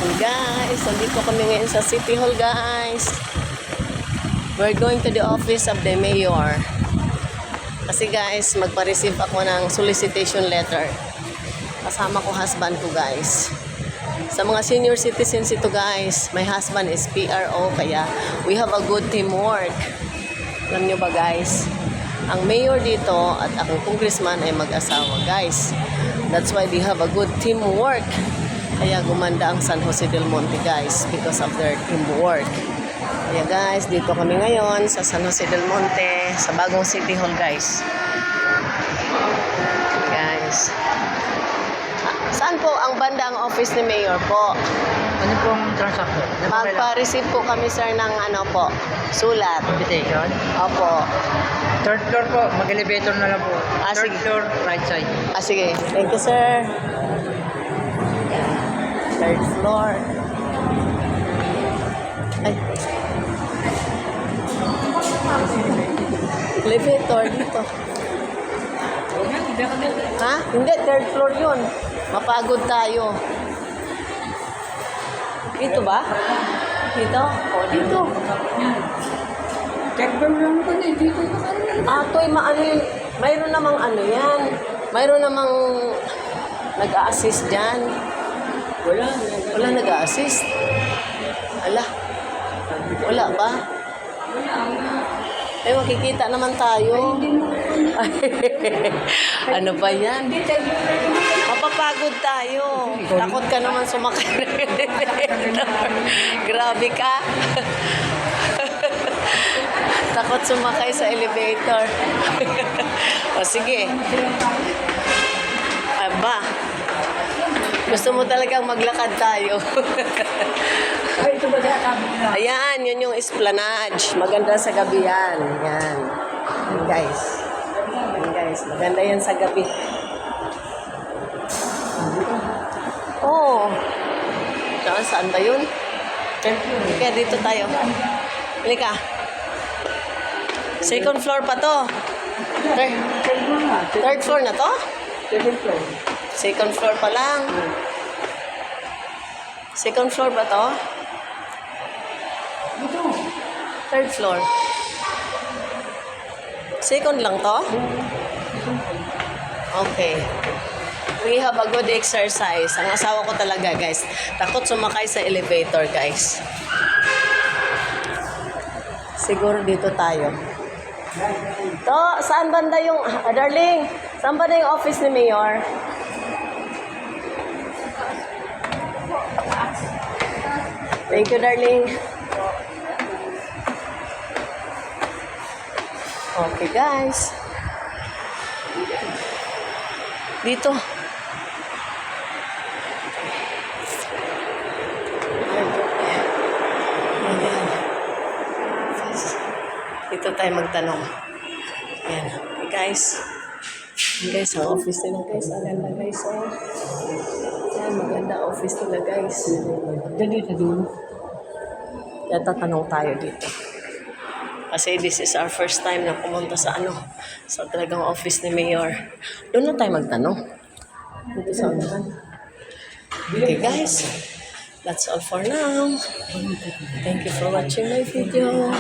And guys, nandito kami ngayon sa City Hall, guys. We're going to the office of the mayor. Kasi guys, magpa-receive ako ng solicitation letter. Kasama ko husband ko, guys. Sa mga senior citizens ito, guys, my husband is PRO, kaya we have a good teamwork. Alam nyo ba, guys? Ang mayor dito at akong congressman ay mag-asawa, guys. That's why we have a good teamwork. Kaya gumanda ang San Jose del Monte, guys, because of their teamwork. Kaya guys, dito kami ngayon sa San Jose del Monte, sa bagong City Hall, guys. Guys. Saan po ang bandang office ni Mayor po? Ano pong transaction? Magpa-receive po kami, sir, ng ano po, sulat. Invitation? Opo. Third floor po, mag-elevator na lang po. Third Sige. floor, right side. Sige. Thank you, sir. Third floor. Ay. Elevator dito. Ha? Hindi, third floor yun. Mapagod tayo. Dito ba? Dito? O, dito. Toy, maano yun? Mayroon namang ano yan. Mayroon namang nag-a-assist dyan. Wala nag-a-assist. Wala ba? Eh, makikita naman tayo. Ano ba yan? Mapapagod tayo. Takot ka naman sumakay. Grabe ka. Takot sumakay sa elevator. O sige. Aba. Gusto mo talagang maglakad tayo. Ayan, yun yung esplanade. Maganda sa gabi yan. Yan. Yan, guys. Yan, guys. Maganda yan sa gabi. Oh. Saan ba yun? Kaya dito tayo. Halika. Second floor pa to. Third floor na to? Second floor pa lang. Second floor ba to? Third floor. Second lang to? Okay. We have a good exercise. Ang asawa ko talaga, guys. Takot sumakay sa elevator, guys. Siguro dito tayo. To, saan banda yung... darling, saan banda yung office ni Mayor? Thank you, darling. Okay, guys. Dito. Dito tayo magtanong. Ayan. Okay, guys. Ayan, guys, ang office nila, guys. Ang ganda, guys. Oh. Ayan, maganda office nila, guys. Dito. Kaya tatanong tayo dito. Kasi this is our first time na pumunta sa sa talagang office ni Mayor. Doon na tayo magtanong. Dito sa unahan. Okay, guys. That's all for now. Thank you for watching my video.